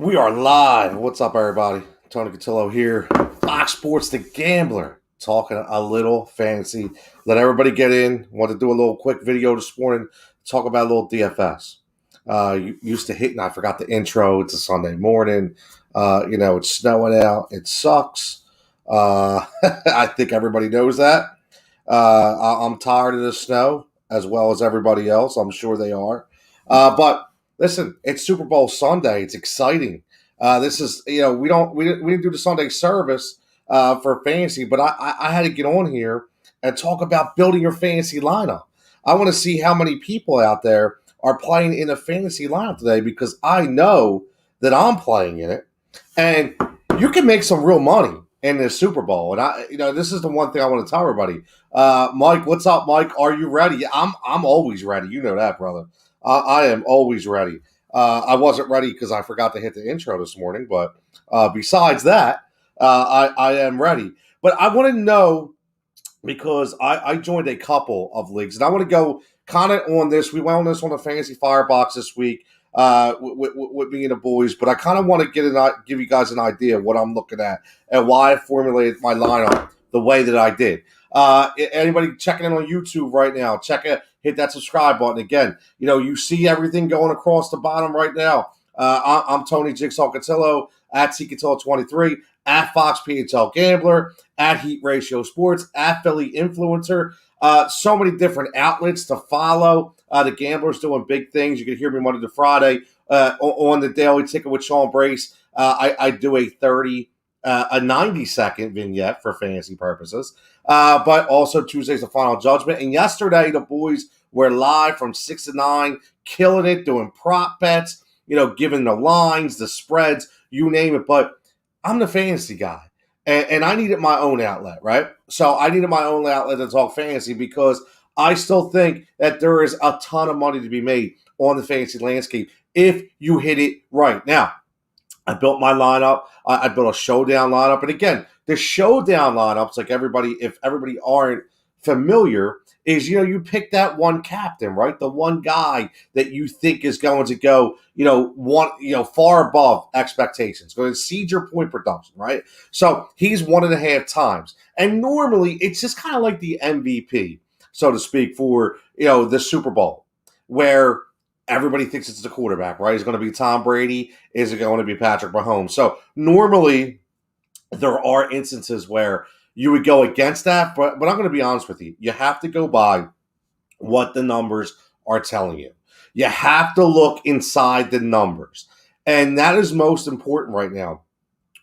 We are live. What's up, everybody? Tony Cutillo here. Fox Sports The Gambler. Talking a little fantasy. Let everybody get in. Want to do a little quick video this morning. Talk about a little DFS. Used to hit, and I forgot the intro. It's a Sunday morning. It's snowing out. It sucks. I think everybody knows that. I'm tired of the snow, as well as everybody else. I'm sure they are. But listen, it's Super Bowl Sunday. It's exciting. This is, we didn't do the Sunday service for fantasy, but I had to get on here and talk about building your fantasy lineup. I want to see how many people out there are playing in a fantasy lineup today, because I know that I'm playing in it, and you can make some real money in this Super Bowl. And this is the one thing I want to tell everybody. Mike, what's up, Mike? Are you ready? I'm always ready. You know that, brother. I am always ready. I wasn't ready because I forgot to hit the intro this morning, but besides that, I am ready. But I want to know, because I joined a couple of leagues, and I want to go kind of on this. We went on this on the Fantasy Firebox this week with me and the boys, but I kind of want to give you guys an idea of what I'm looking at and why I formulated my lineup the way that I did. Anybody checking in on YouTube right now, hit that subscribe button. Again, you see everything going across the bottom right now. I'm Tony Jigsaw Cutillo at Cutillo23, at Fox PHL Gambler, at Heat Ratio Sports, at Philly Influencer. So many different outlets to follow. The Gambler's doing big things. You can hear me Monday to Friday on the Daily Ticket with Sean Brace. I do a 90-second vignette for fantasy purposes. But also Tuesday's the Final Judgment. And yesterday, the boys were live from 6 to 9, killing it, doing prop bets, giving the lines, the spreads, you name it. But I'm the fantasy guy, and I needed my own outlet, right? So I needed my own outlet to talk fantasy, because I still think that there is a ton of money to be made on the fantasy landscape if you hit it right. Now, I built my lineup. I built a showdown lineup. And again, the showdown lineups, if everybody aren't familiar, is, you pick that one captain, right? The one guy that you think is going to go, far above expectations, going to exceed your point production, right? So he's 1.5 times. And normally it's just kind of like the MVP, so to speak, for, the Super Bowl, where everybody thinks it's the quarterback, right? Is it going to be Tom Brady? Is it going to be Patrick Mahomes? So normally there are instances where you would go against that, but I'm going to be honest with you. You have to go by what the numbers are telling you. You have to look inside the numbers. And that is most important right now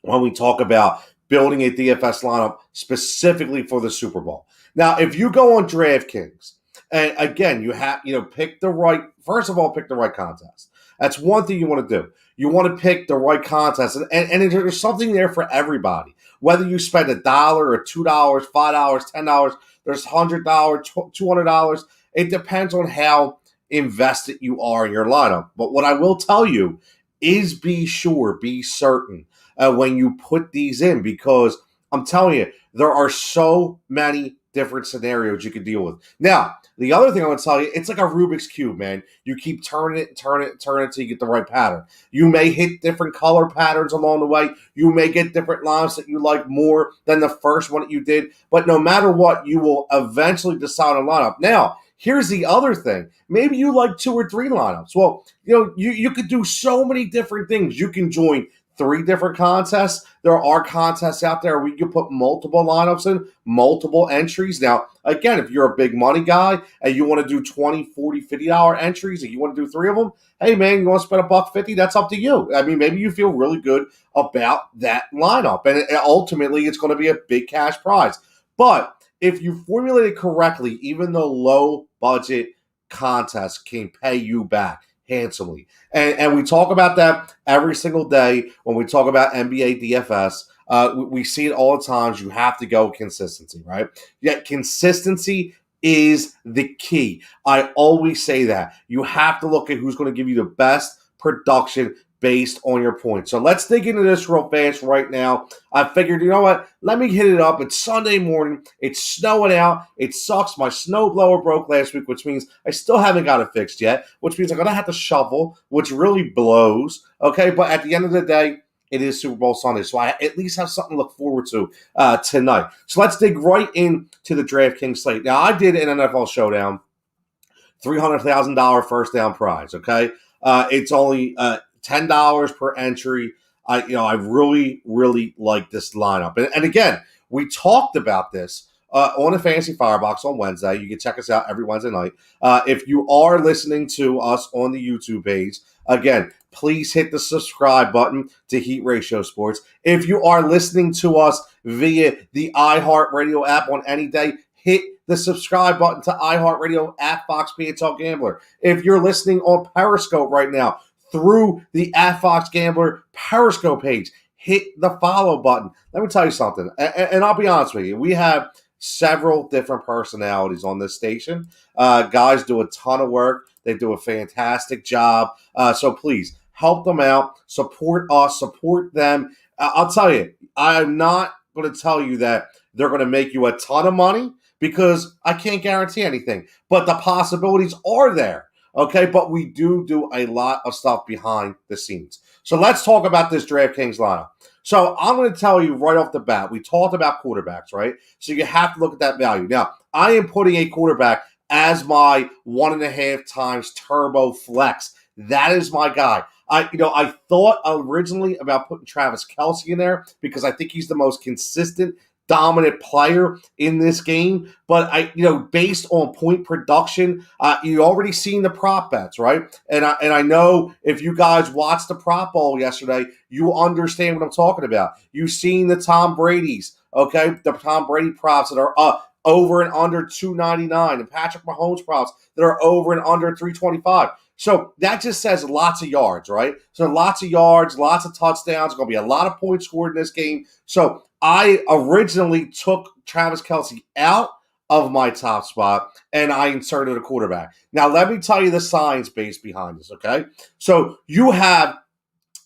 when we talk about building a DFS lineup specifically for the Super Bowl. Now, if you go on DraftKings, and again, you have, pick the right contest. That's one thing you want to do. You want to pick the right contest. And there's something there for everybody. Whether you spend $1 or $2, $5, $10, there's $100, $200. It depends on how invested you are in your lineup. But what I will tell you is be certain when you put these in, because I'm telling you, there are so many different scenarios you can deal with. Now, the other thing I want to tell you, it's like a Rubik's Cube, man. You keep turning it until you get the right pattern. You may hit different color patterns along the way. You may get different lines that you like more than the first one that you did. But no matter what, you will eventually decide on a lineup. Now, here's the other thing. Maybe you like 2 or 3 lineups. Well, you could do so many different things. You can join 3 different contests. There are contests out there where you can put multiple lineups in, multiple entries. Now, again, if you're a big money guy and you want to do $20, $40, $50 entries and you want to do 3 of them, hey, man, you want to spend $150? That's up to you. I mean, maybe you feel really good about that lineup, and ultimately it's going to be a big cash prize. But if you formulate it correctly, even the low-budget contest can pay you back handsomely. And we talk about that every single day when we talk about NBA DFS. We see it all the times. You have to go consistency, right? Yet consistency is the key. I always say that. You have to look at who's going to give you the best production based on your points. So let's dig into this real fast right now. I figured, you know what? Let me hit it up. It's Sunday morning. It's snowing out. It sucks. My snowblower broke last week, which means I still haven't got it fixed yet, which means I'm going to have to shovel, which really blows. Okay, but at the end of the day, it is Super Bowl Sunday, so I at least have something to look forward to tonight. So let's dig right into the DraftKings slate. Now, I did an NFL Showdown, $300,000 first down prize, okay? It's only $10 per entry. I really, really like this lineup. And again, we talked about this on the Fantasy Firebox on Wednesday. You can check us out every Wednesday night. If you are listening to us on the YouTube page, again, please hit the subscribe button to Heat Ratio Sports. If you are listening to us via the iHeartRadio app on any day, hit the subscribe button to iHeartRadio at Fox PHL Gambler. If you're listening on Periscope right now through the at Fox Gambler Periscope page, hit the follow button. Let me tell you something, and I'll be honest with you. We have several different personalities on this station. Guys do a ton of work. They do a fantastic job. So please help them out. Support us. Support them. I'll tell you, I'm not going to tell you that they're going to make you a ton of money because I can't guarantee anything. But the possibilities are there. Okay, but we do a lot of stuff behind the scenes. So let's talk about this DraftKings lineup. So I'm going to tell you right off the bat, we talked about quarterbacks, right? So you have to look at that value. Now, I am putting a quarterback as my 1.5 times turbo flex. That is my guy. I thought originally about putting Travis Kelce in there because I think he's the most consistent, dominant player in this game. But based on point production, you already seen the prop bets, right? And I know if you guys watched the prop bowl yesterday, you understand what I'm talking about. You've seen the Tom Brady's, okay? The Tom Brady props that are over and under 299, and Patrick Mahomes props that are over and under 325. So that just says lots of yards, right? So lots of yards, lots of touchdowns. Going to be a lot of points scored in this game. So I originally took Travis Kelce out of my top spot, and I inserted a quarterback. Now, let me tell you the science base behind this, okay? So you have,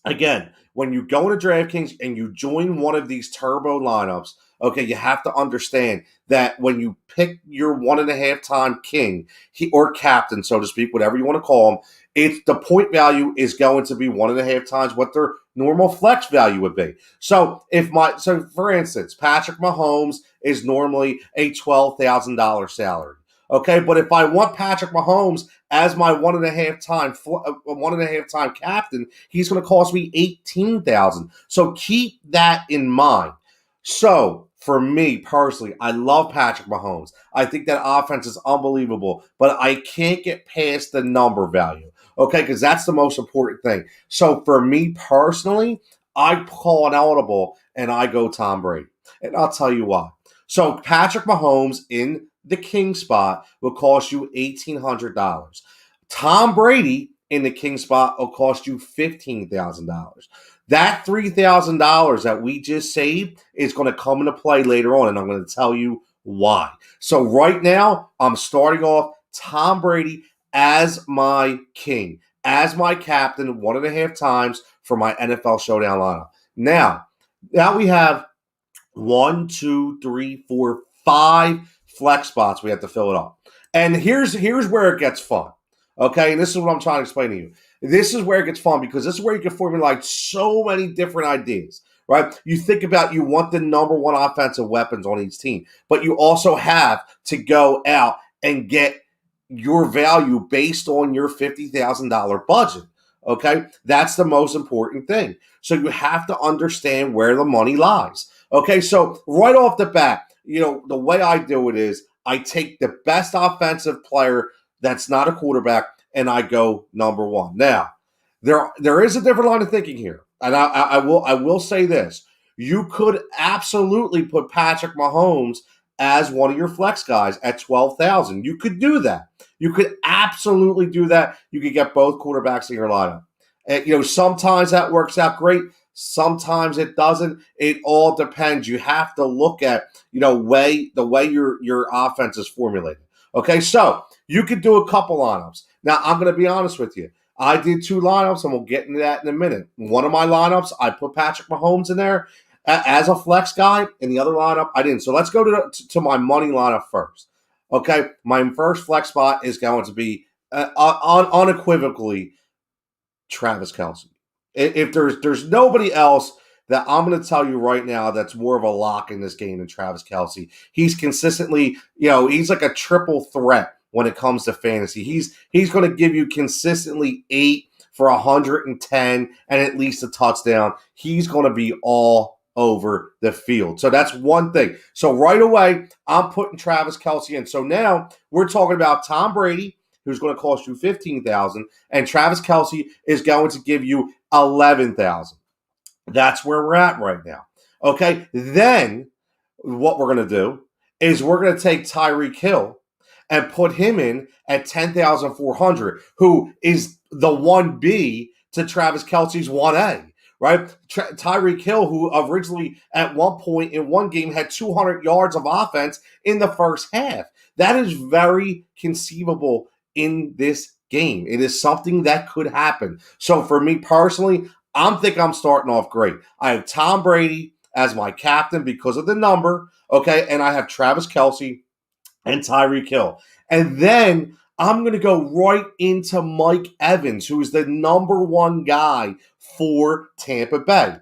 again, when you go into DraftKings and you join one of these turbo lineups, okay, you have to understand that when you pick your 1.5 time king or captain, so to speak, whatever you want to call him, it's the point value is going to be 1.5 times what their normal flex value would be. So for instance, Patrick Mahomes is normally a $12,000 salary. Okay, but if I want Patrick Mahomes as my 1.5 time captain, he's going to cost me $18,000. So keep that in mind. So for me personally, I love Patrick Mahomes. I think that offense is unbelievable, but I can't get past the number value. Okay, because that's the most important thing. So for me personally, I call an audible and I go Tom Brady. And I'll tell you why. So Patrick Mahomes in the king spot will cost you $1,800. Tom Brady in the king spot will cost you $15,000. That $3,000 that we just saved is going to come into play later on, and I'm going to tell you why. So right now, I'm starting off Tom Brady as my king, as my captain 1.5 times for my NFL Showdown lineup. Now we have 1, 2, 3, 4, 5 flex spots we have to fill it up. And here's where it gets fun. Okay, and this is what I'm trying to explain to you. This is where it gets fun because this is where you can formulate so many different ideas, right? You think about you want the number one offensive weapons on each team, but you also have to go out and get your value based on your $50,000 budget, okay? That's the most important thing. So you have to understand where the money lies, okay? So right off the bat, the way I do it is I take the best offensive player that's not a quarterback, and I go number one. Now, there is a different line of thinking here, and I will say this: you could absolutely put Patrick Mahomes as one of your flex guys at $12,000. You could do that. You could absolutely do that. You could get both quarterbacks in your lineup. And, sometimes that works out great. Sometimes it doesn't. It all depends. You have to look at the way your offense is formulated. Okay, so you could do a couple lineups. Now, I'm going to be honest with you. I did 2 lineups, and we'll get into that in a minute. One of my lineups, I put Patrick Mahomes in there as a flex guy, and the other lineup, I didn't. So let's go to my money lineup first. Okay, my first flex spot is going to be unequivocally Travis Kelce. If there's nobody else that I'm going to tell you right now that's more of a lock in this game than Travis Kelce. He's consistently, he's like a triple threat when it comes to fantasy. He's going to give you consistently 8 for 110 and at least a touchdown. He's going to be all over the field. So that's one thing. So right away, I'm putting Travis Kelce in. So now we're talking about Tom Brady, who's going to cost you $15,000, and Travis Kelce is going to give you $11,000. That's where we're at right now. Okay, then what we're going to do is we're going to take Tyreek Hill and put him in at 10,400, who is the 1B to Travis Kelce's 1A, right? Tyreek Hill, who originally at one point in one game had 200 yards of offense in the first half. That is very conceivable in this game. It is something that could happen. So for me personally, I'm starting off great. I have Tom Brady as my captain because of the number, okay? And I have Travis Kelce and Tyreek Hill. And then I'm going to go right into Mike Evans, who is the number 1 guy for Tampa Bay.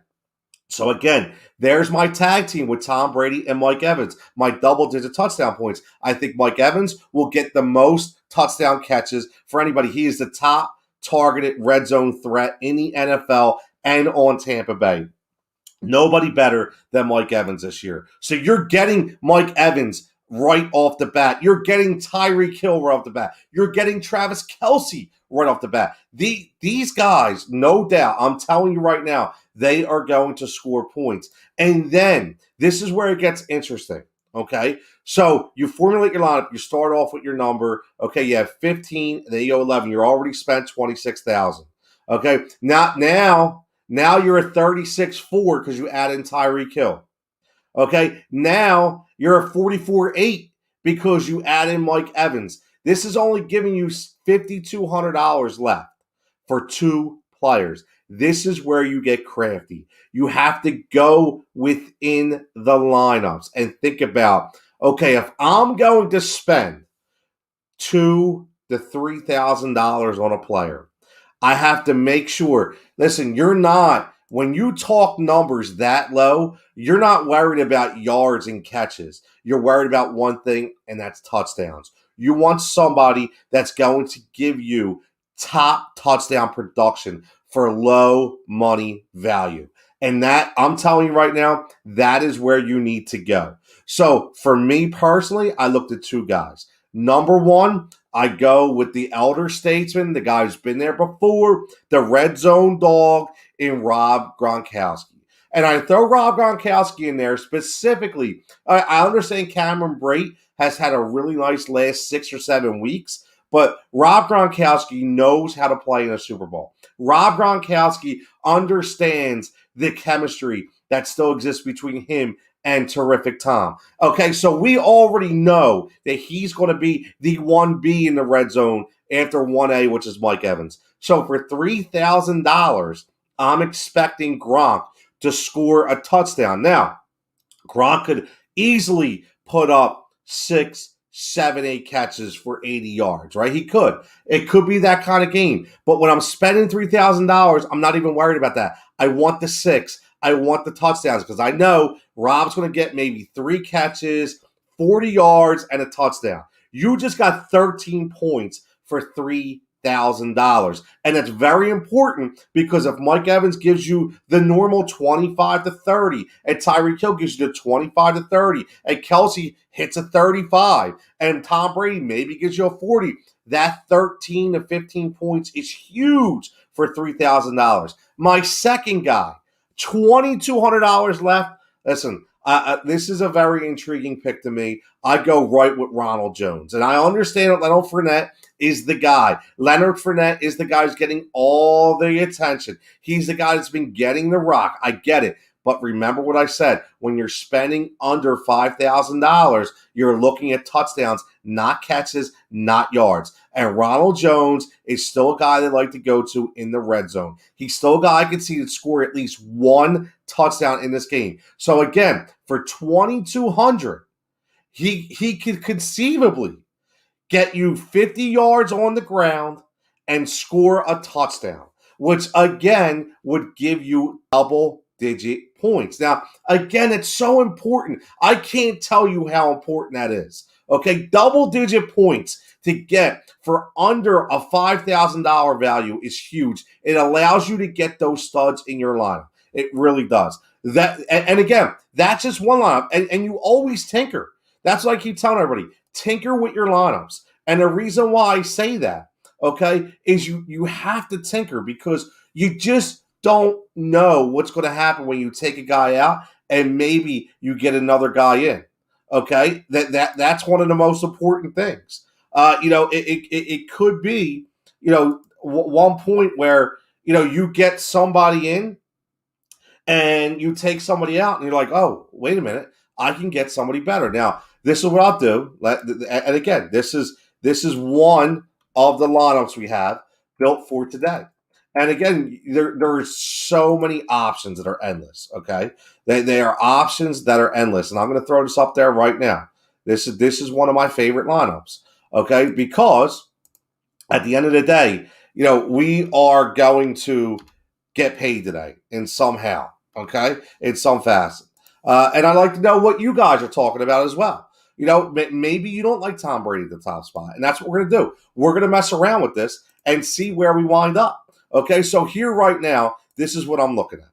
So again, there's my tag team with Tom Brady and Mike Evans, my double-digit touchdown points. I think Mike Evans will get the most touchdown catches for anybody. He is the top targeted red zone threat in the NFL and on Tampa Bay. Nobody better than Mike Evans this year. So you're getting Mike Evans right off the bat. You're getting Tyreek Hill right off the bat. You're getting Travis Kelce right off the bat. These guys, no doubt, I'm telling you right now, they are going to score points. And then this is where it gets interesting, okay? So you formulate your lineup. You start off with your number. Okay, you have 15, then you go 11. You're already spent 26,000. Okay, now you're at 36-4 because you add in Tyreek Hill. Okay, now you're at 44-8 because you add in Mike Evans. This is only giving you $5,200 left for 2 players. This is where you get crafty. You have to go within the lineups and think about, okay, if I'm going to spend $2,000 to $3,000 on a player, I have to make sure, listen, when you talk numbers that low, you're not worried about yards and catches. You're worried about one thing, and that's touchdowns. You want somebody that's going to give you top touchdown production for low money value. And that, I'm telling you right now, that is where you need to go. So for me personally, I looked at 2 guys. Number 1, I go with the elder statesman, the guy who's been there before, the red zone dog in Rob Gronkowski. And I throw Rob Gronkowski in there specifically. I understand Cameron Brate has had a really nice last 6 or 7 weeks, but Rob Gronkowski knows how to play in a Super Bowl. Rob Gronkowski understands the chemistry that still exists between him and Terrific Tom. Okay, so we already know that he's going to be the 1B in the red zone after 1A, which is Mike Evans. So for $3,000, I'm expecting Gronk to score a touchdown. Now, Gronk could easily put up 6, 7, 8 catches for 80 yards, right? He could. It could be that kind of game. But when I'm spending $3,000, I'm not even worried about that. I want the 6. I want the touchdowns because I know Rob's going to get maybe 3 catches, 40 yards, and a touchdown. You just got 13 points for $3,000. And that's very important because if Mike Evans gives you the normal 25 to 30, and Tyreek Hill gives you the 25 to 30, and Kelce hits a 35, and Tom Brady maybe gives you a 40, that 13 to 15 points is huge for $3,000. My second guy, $2,200 left. Listen, this is a very intriguing pick to me. I go right with Ronald Jones. And I understand that Leonard Fournette is the guy. Leonard Fournette is the guy who's getting all the attention. He's the guy that's been getting the rock. I get it. But remember what I said. When you're spending under $5,000, you're looking at touchdowns, not catches, not yards. And Ronald Jones is still a guy that I like to go to in the red zone. He's still a guy I can see that score at least one touchdown in this game. So again, for 2,200, he could conceivably get you 50 yards on the ground and score a touchdown, which again would give you double-digit points. Now, again, it's so important. I can't tell you how important that is. Okay, double-digit points to get for under a $5,000 value is huge. It allows you to get those studs in your lineup. It really does. And again, that's just one lineup, and you always tinker. That's what I keep telling everybody. Tinker with your lineups. And the reason why I say that, okay, is you have to tinker because you just don't know what's going to happen when you take a guy out and maybe you get another guy in. Okay, that's one of the most important things. It could be, one point where, you get somebody in and you take somebody out and you're like, oh, wait a minute, I can get somebody better. Now, this is what I'll do. And again, this is one of the lineups we have built for today. And again, there are so many options that are endless. Okay, they are options that are endless, and I'm going to throw this up there right now. This is one of my favorite lineups. Okay, because at the end of the day, we are going to get paid today in somehow. Okay, in some facet, and I'd like to know what you guys are talking about as well. Maybe you don't like Tom Brady at the top spot, and that's what we're going to do. We're going to mess around with this and see where we wind up. Okay, so here right now, this is what I'm looking at.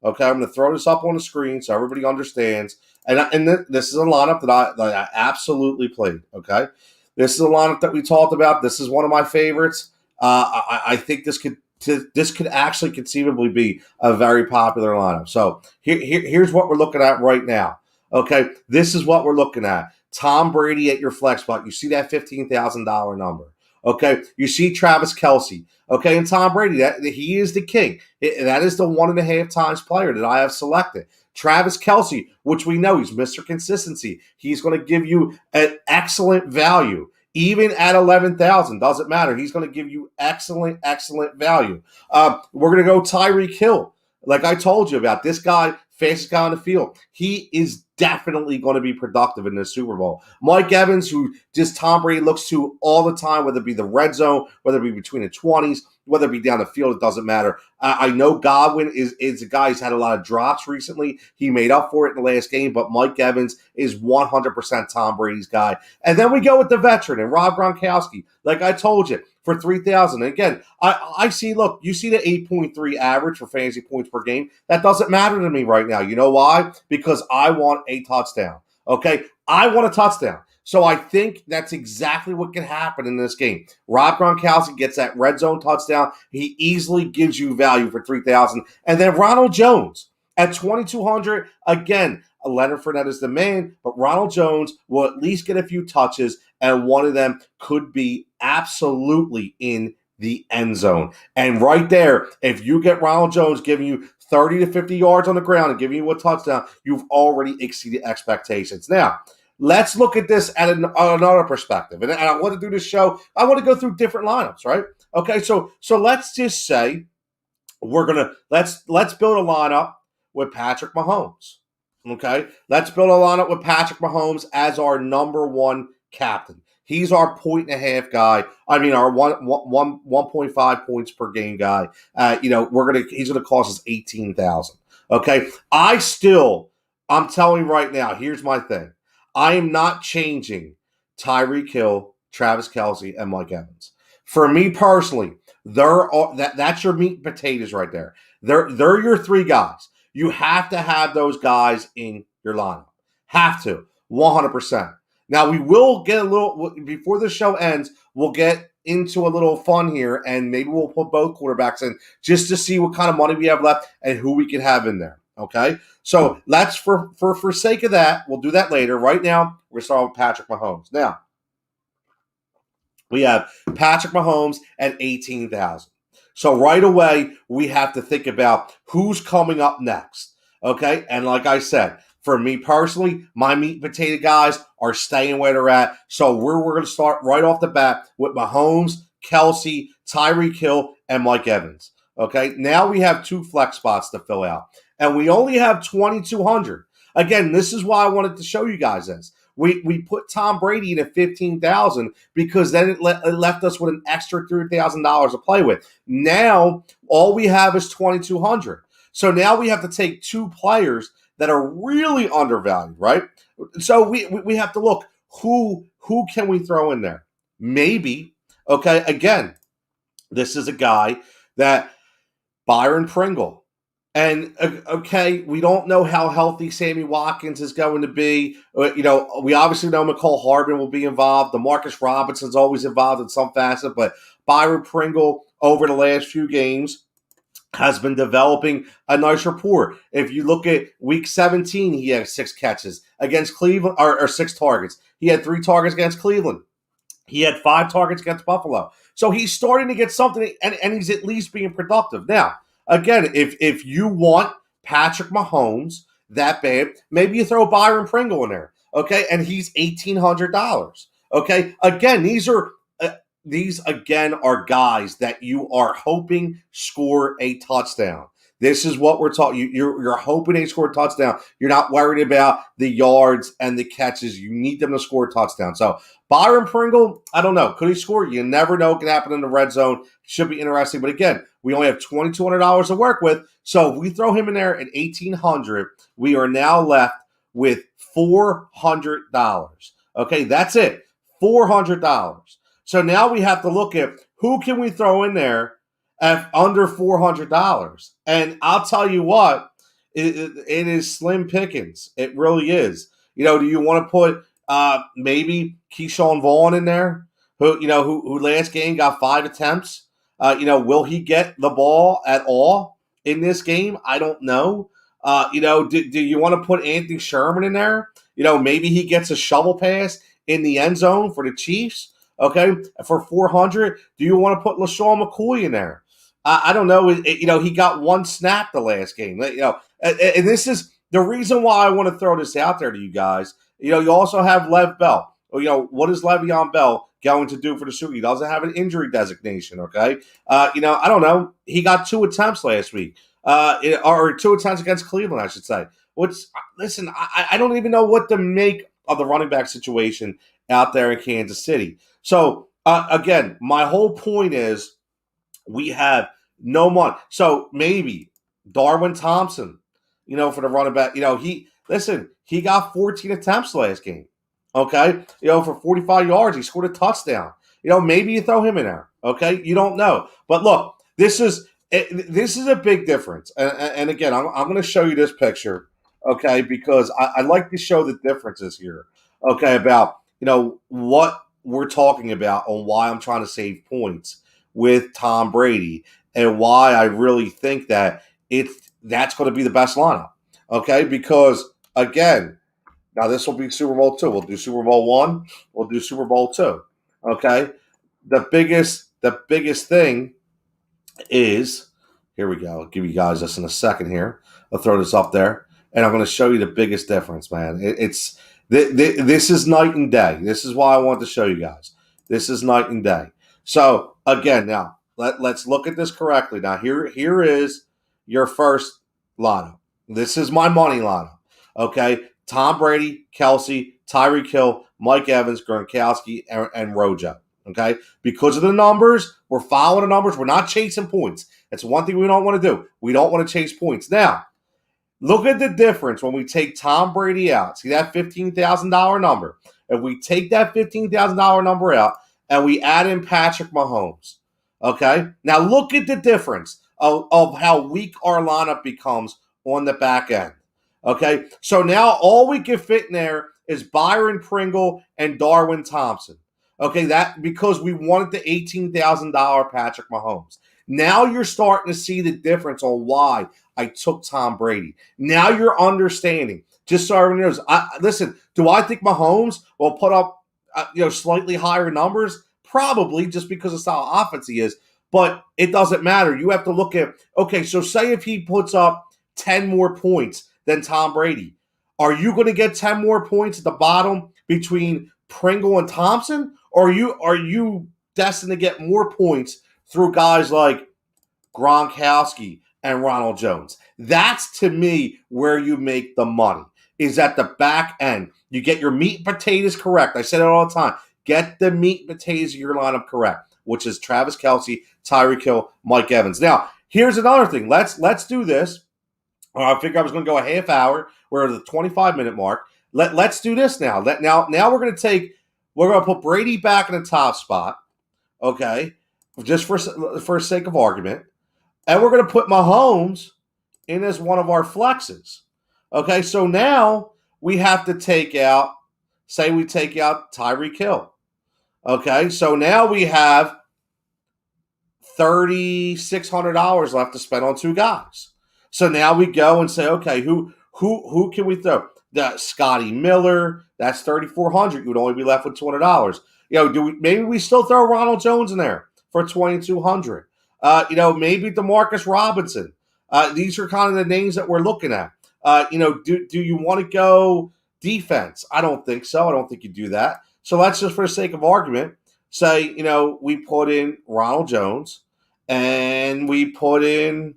Okay, I'm going to throw this up on the screen so everybody understands. And this is a lineup that I absolutely played. Okay, this is a lineup that we talked about. This is one of my favorites. I think this could actually conceivably be a very popular lineup. So here's what we're looking at right now. Okay, this is what we're looking at. Tom Brady at your flex spot. You see that $15,000 number. Okay, you see Travis Kelce. Okay, and Tom Brady, he is the king. That is the 1.5 times player that I have selected. Travis Kelce, which we know he's Mr. Consistency. He's going to give you an excellent value. Even at 11,000, doesn't matter. He's going to give you excellent, excellent value. We're going to go Tyreek Hill. Like I told you about, this guy, fastest guy on the field. He is definitely going to be productive in this Super Bowl. Mike Evans, who just Tom Brady looks to all the time, whether it be the red zone, whether it be between the 20s, whether it be down the field, it doesn't matter. I know Godwin is a guy who's had a lot of drops recently. He made up for it in the last game, but Mike Evans is 100% Tom Brady's guy. And then we go with the veteran and Rob Gronkowski. Like I told you, for 3,000. Again, I see, look, you see the 8.3 average for fantasy points per game. That doesn't matter to me right now. You know why? Because I want a touchdown. Okay? I want a touchdown. So I think that's exactly what can happen in this game. Rob Gronkowski gets that red zone touchdown. He easily gives you value for 3,000. And then Ronald Jones at 2,200. Again, Leonard Fournette is the man, but Ronald Jones will at least get a few touches, and one of them could be absolutely in the end zone. And right there, if you get Ronald Jones giving you 30 to 50 yards on the ground and giving you a touchdown, you've already exceeded expectations. Now, let's look at this at another perspective. And I want to do this show. I want to go through different lineups, right? Okay, so let's just say let's build a lineup with Patrick Mahomes. Okay, let's build a lineup with Patrick Mahomes as our number one captain. He's our 1.5 guy. I mean, our 1.5 points per game guy. He's gonna cost us 18,000. Okay, I'm telling you right now. Here's my thing. I am not changing Tyreek Hill, Travis Kelce, and Mike Evans. For me personally, that's your meat and potatoes right there. They're your three guys. You have to have those guys in your lineup. Have to, 100%. Now, we will get a little, before the show ends, we'll get into a little fun here, and maybe we'll put both quarterbacks in just to see what kind of money we have left and who we can have in there, okay? So let's, for sake of that, we'll do that later. Right now, we're starting with Patrick Mahomes. Now, we have Patrick Mahomes at 18,000. So right away, we have to think about who's coming up next. Okay. And like I said, for me personally, my meat and potato guys are staying where they're at. So we're going to start right off the bat with Mahomes, Kelsey, Tyreek Hill, and Mike Evans. Okay. Now we have 2 flex spots to fill out, and we only have 2,200. Again, this is why I wanted to show you guys this. We put Tom Brady in at 15,000 because then it left us with an extra $3,000 to play with. Now all we have is 2,200. So now we have to take 2 players that are really undervalued, right? So we have to look who can we throw in there? Maybe, okay. Again, this is a guy that Byron Pringle. And okay, we don't know how healthy Sammy Watkins is going to be. We obviously know McCole Hardman will be involved. DeMarcus Robinson's always involved in some facet, but Byron Pringle over the last few games has been developing a nice rapport. If you look at week 17, he had 6 catches against Cleveland, or 6 targets. He had 3 targets against Cleveland. He had 5 targets against Buffalo. So he's starting to get something, and he's at least being productive. Now, again, if you want Patrick Mahomes that bad, maybe you throw Byron Pringle in there, okay? And he's $1,800, okay? Again, these again are guys that you are hoping score a touchdown. This is what we're talking. You're hoping they score a touchdown. You're not worried about the yards and the catches. You need them to score a touchdown. So Byron Pringle, I don't know. Could he score? You never know. It can happen in the red zone. Should be interesting. But again, we only have $2,200 to work with. So if we throw him in there at $1,800, we are now left with $400. Okay, that's it. $400. So now we have to look at who can we throw in there at under $400. And I'll tell you what, it is slim pickings. It really is. Do you want to put maybe Keyshawn Vaughn in there, who last game got 5 attempts? Will he get the ball at all in this game? I don't know. Do you want to put Anthony Sherman in there? Maybe he gets a shovel pass in the end zone for the Chiefs. Okay, for 400. Do you want to put LaShawn McCoy in there? I don't know. He got 1 snap the last game. And this is the reason why I want to throw this out there to you guys. You also have Lev Bell. What is Le'Veon Bell going to do for the Super? He doesn't have an injury designation. Okay, I don't know. He got 2 attempts last week, or 2 attempts against Cleveland, I should say. Listen, I don't even know what to make of the running back situation out there in Kansas City. So again, my whole point is we have no money. So maybe Darwin Thompson, for the running back, he got 14 attempts last game. Okay, for 45 yards, he scored a touchdown. Maybe you throw him in there. Okay, you don't know, but look, this is a big difference. And again, I'm going to show you this picture, okay, because I like to show the differences here. Okay, about what we're talking about on why I'm trying to save points with Tom Brady and why I really think that that's going to be the best lineup. Okay, because again, now this will be Super Bowl 2. We'll do Super Bowl 1. We'll do Super Bowl 2. Okay, the biggest thing is, here we go. I'll give you guys this in a second here. I'll throw this up there, and I'm going to show you the biggest difference, man. This is night and day. This is why I want to show you guys. This is night and day. So again, now let's look at this correctly. Now here is your first lineup. This is my money lineup. Okay, Tom Brady, Kelsey, Tyreek Hill, Mike Evans, Gronkowski, and Rojo. Okay, because of the numbers, we're following the numbers. We're not chasing points. That's one thing we don't want to do. We don't want to chase points. Now, look at the difference when we take Tom Brady out. See that $15,000 number? If we take that $15,000 number out and we add in Patrick Mahomes, okay? Now look at the difference of how weak our lineup becomes on the back end, okay? So now all we can fit in there is Byron Pringle and Darwin Thompson, okay? That because we wanted the $18,000 Patrick Mahomes. Now you're starting to see the difference on why I took Tom Brady. Now you're understanding. Just so everyone knows. Listen, do I think Mahomes will put up slightly higher numbers? Probably, just because of the style of offense he is. But it doesn't matter. You have to look at, okay, so say if he puts up 10 more points than Tom Brady. Are you going to get 10 more points at the bottom between Pringle and Thompson? Or are you destined to get more points through guys like Gronkowski and Ronald Jones? That's, to me, where you make the money, is at the back end. You get your meat and potatoes correct. I said it all the time. Get the meat and potatoes of your lineup correct, which is Travis Kelce, Tyreek Hill, Mike Evans. Now, here's another thing. Let's do this. I figured I was going to go a half hour. We're at the 25-minute mark. Let's do this now. Now we're going to put Brady back in the top spot, okay, just for sake of argument. And we're going to put Mahomes in as one of our flexes. Okay, so now we have to take out Tyreek Hill. Okay, so now we have $3,600 left to spend on two guys. So now we go and say, okay, who can we throw? Scotty Miller, that's $3,400. You would only be left with $200. Maybe we still throw Ronald Jones in there for $2,200. Maybe Demarcus Robinson. These are kind of the names that we're looking at. Do you want to go defense? I don't think so. I don't think you do that. So let's just, for the sake of argument, say, we put in Ronald Jones and we put in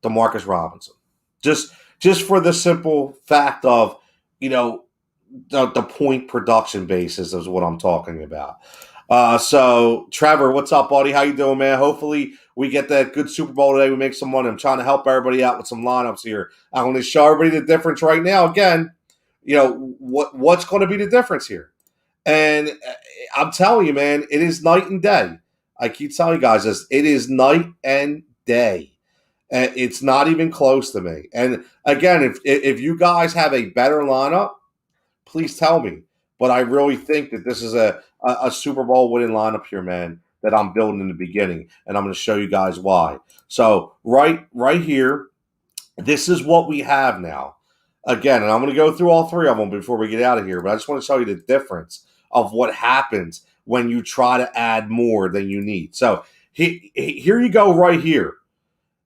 Demarcus Robinson. Just for the simple fact of, the point production basis is what I'm talking about. So, Trevor, what's up, buddy? How you doing, man? Hopefully we get that good Super Bowl today. We make some money. I'm trying to help everybody out with some lineups here. I'm going to show everybody the difference right now. Again, what's going to be the difference here? And I'm telling you, man, it is night and day. I keep telling you guys this. It is night and day. And it's not even close to me. And again, if you guys have a better lineup, please tell me. But I really think that this is a Super Bowl winning lineup here, man, that I'm building in the beginning. And I'm going to show you guys why. So right here, this is what we have now. Again, and I'm going to go through all three of them before we get out of here. But I just want to show you the difference of what happens when you try to add more than you need. So here you go right here.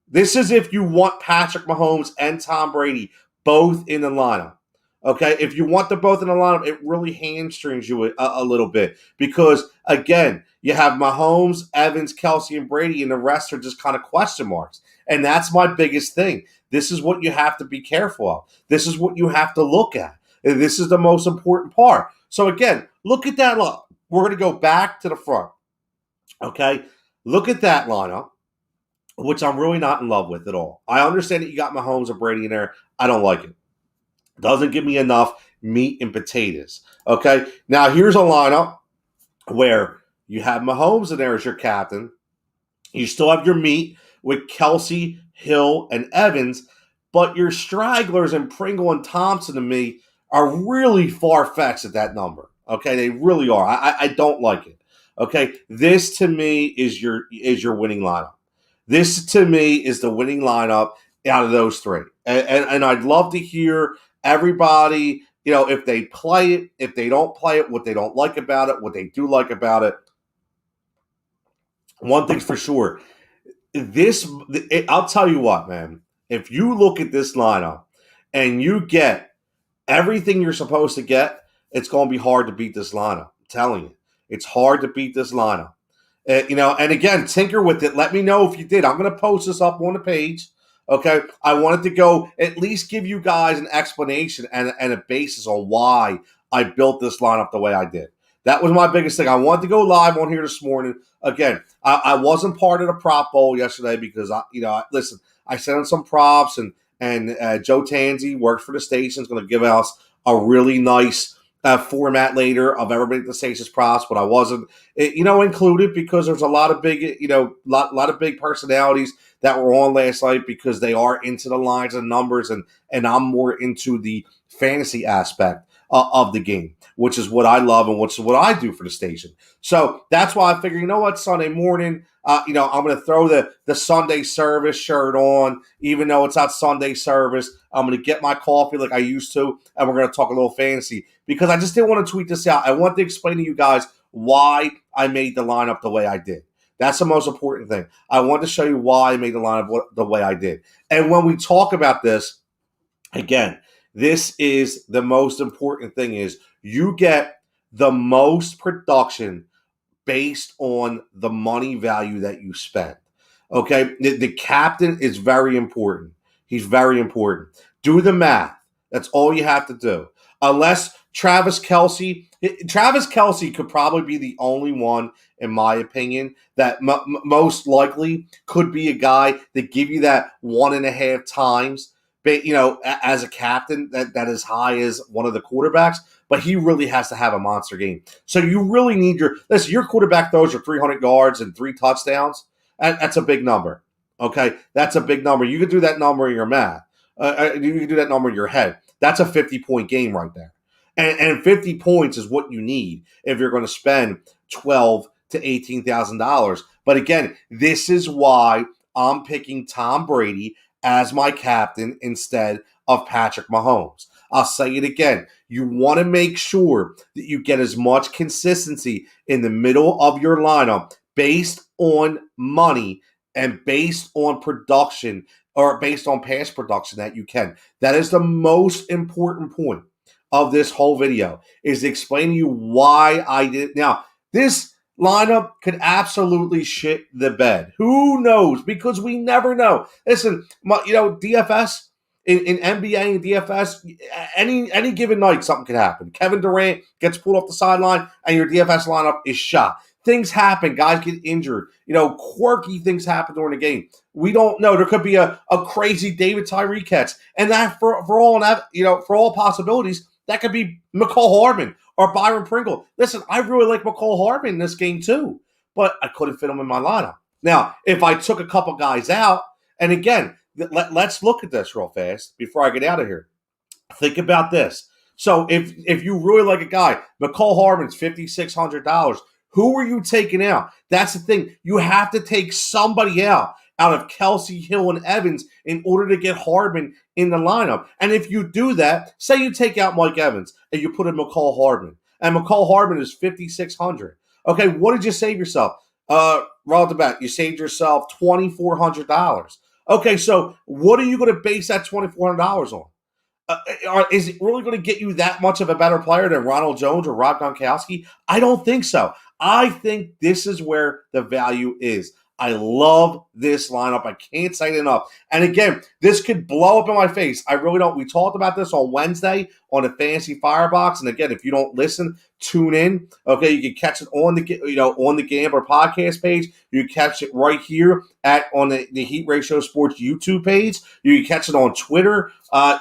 This is if you want Patrick Mahomes and Tom Brady both in the lineup. Okay, if you want them both in the lineup, it really hamstrings you a little bit because, again, you have Mahomes, Evans, Kelce, and Brady, and the rest are just kind of question marks. And that's my biggest thing. This is what you have to be careful of. This is what you have to look at. And this is the most important part. So, again, look at that lineup. We're going to go back to the front. Okay, look at that lineup, which I'm really not in love with at all. I understand that you got Mahomes and Brady in there. I don't like it. Doesn't give me enough meat and potatoes. Okay, now here's a lineup where you have Mahomes in there as your captain. You still have your meat with Kelce, Hill, and Evans, but your stragglers and Pringle and Thompson to me are really far-fetched at that number. Okay, they really are. I don't like it. Okay, this to me is your winning lineup. This to me is the winning lineup out of those three. And I'd love to hear everybody, if they play it, if they don't play it, what they don't like about it, what they do like about it. One thing's for sure. I'll tell you what, man. If you look at this lineup and you get everything you're supposed to get, it's going to be hard to beat this lineup. I'm telling you. It's hard to beat this lineup. And again, tinker with it. Let me know if you did. I'm going to post this up on the page. Okay, I wanted to go at least give you guys an explanation and a basis on why I built this lineup the way I did. That was my biggest thing. I wanted to go live on here this morning. Again, I wasn't part of the prop bowl yesterday because listen, I sent in some props and Joe Tanzi works for the station. Is going to give us a really nice format later of everybody at the station's props, but I wasn't, included because there's a lot of big, lot of big personalities that were on last night because they are into the lines and numbers, and I'm more into the fantasy aspect of the game, which is what I love and which is what I do for the station. So that's why I figured, Sunday morning, I'm going to throw the Sunday service shirt on, even though it's not Sunday service. I'm going to get my coffee like I used to, and we're going to talk a little fantasy because I just didn't want to tweet this out. I want to explain to you guys why I made the lineup the way I did. That's the most important thing. I want to show you why I made the lineup the way I did. And when we talk about this, again, this is the most important thing is you get the most production based on the money value that you spend. Okay, the captain is very important. He's very important. Do the math. That's all you have to do. Unless Travis Kelsey could probably be the only one, in my opinion, that most likely could be a guy that give you that 1.5 times, as a captain that is high as one of the quarterbacks. But he really has to have a monster game. So you really need your quarterback throws for 300 yards and 3 touchdowns. That's a big number. Okay, that's a big number. You can do that number in your math. You can do that number in your head. That's a 50-point game right there. And 50 points is what you need if you're going to spend $12,000 to $18,000. But again, this is why I'm picking Tom Brady as my captain instead of Patrick Mahomes. I'll say it again. You want to make sure that you get as much consistency in the middle of your lineup based on money and based on production or based on past production that you can. That is the most important point of this whole video, is explaining to you why I did it. Now, this lineup could absolutely shit the bed. Who knows? Because we never know. Listen, DFS, in NBA and DFS, any given night, something could happen. Kevin Durant gets pulled off the sideline, and your DFS lineup is shot. Things happen. Guys get injured. Quirky things happen during the game. We don't know. There could be a crazy David Tyree catch, and that for all possibilities, that could be McCall Hardman or Byron Pringle. Listen, I really like McCall Hardman in this game too, but I couldn't fit him in my lineup. Now, if I took a couple guys out, and again, let's look at this real fast before I get out of here. Think about this. So if you really like a guy, McCall Hardman's $5,600. Who are you taking out? That's the thing. You have to take somebody out of Kelsey, Hill, and Evans in order to get Hardman in the lineup. And if you do that, say you take out Mike Evans and you put in McCall Hardman, and McCall Hardman is $5,600. Okay, what did you save yourself? Right off the bat, you saved yourself $2,400. Okay, so what are you going to base that $2,400 on? Is it really going to get you that much of a better player than Ronald Jones or Rob Gronkowski? I don't think so. I think this is where the value is. I love this lineup. I can't say it enough. And again, this could blow up in my face. I really don't. We talked about this on Wednesday on the Fantasy Firebox. And again, if you don't listen, tune in. Okay, you can catch it on the Gambler podcast page. You can catch it right here on the Heat Ratio Sports YouTube page. You can catch it on Twitter. On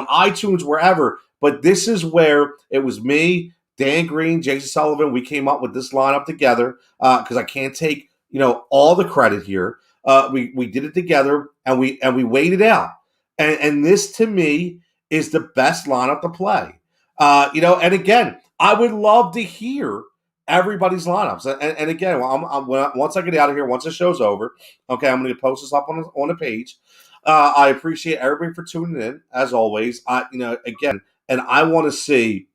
iTunes, wherever. But this is where it was me, Dan Green, Jason Sullivan. We came up with this lineup together because I can't take all the credit here. We did it together and we weighed it out. And this to me is the best lineup to play. And again, I would love to hear everybody's lineups. And again, once I get out of here, once the show's over, okay, I'm going to post this up on the page. I appreciate everybody for tuning in as always. Again, and I want to see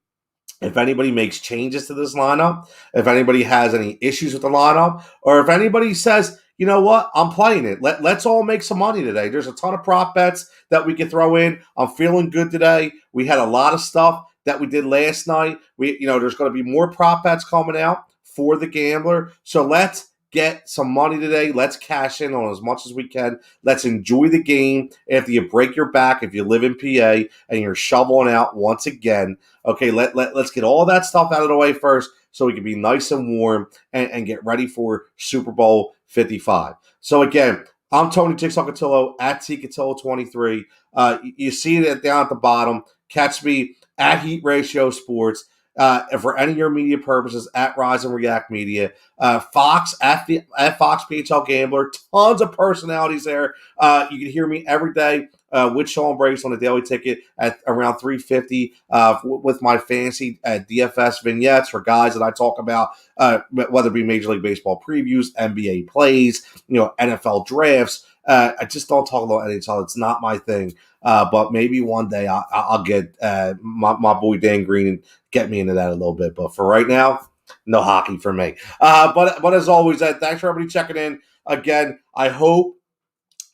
if anybody makes changes to this lineup, if anybody has any issues with the lineup, or if anybody says, you know what, I'm playing it. Let's all make some money today. There's a ton of prop bets that we can throw in. I'm feeling good today. We had a lot of stuff that we did last night. There's going to be more prop bets coming out for the gambler. So let's get some money today. Let's cash in on as much as we can. Let's enjoy the game. After you break your back, if you live in PA and you're shoveling out once again, okay, let's get all that stuff out of the way first so we can be nice and warm and get ready for Super Bowl 55. So again, I'm Tony Jigsaw Cutillo at TCutillo23. You see it down at the bottom. Catch me at Heat Ratio Sports. For any of your media purposes, at Rise and React Media, Fox at Fox PHL Gambler, tons of personalities there. You can hear me every day with Sean Brace on the Daily Ticket at around 3:50 with my fancy DFS vignettes for guys that I talk about, whether it be Major League Baseball previews, NBA plays, NFL drafts. I just don't talk about NHL. It's not my thing. But maybe one day I'll get my boy Dan Green and get me into that a little bit. But for right now, No hockey for me. But as always, Ed, thanks for everybody checking in. Again, I hope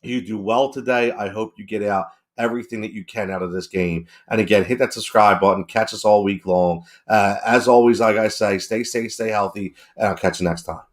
you do well today. I hope you get out everything that you can out of this game. And again, hit that subscribe button. Catch us all week long. As always, like I say, stay safe, stay healthy, and I'll catch you next time.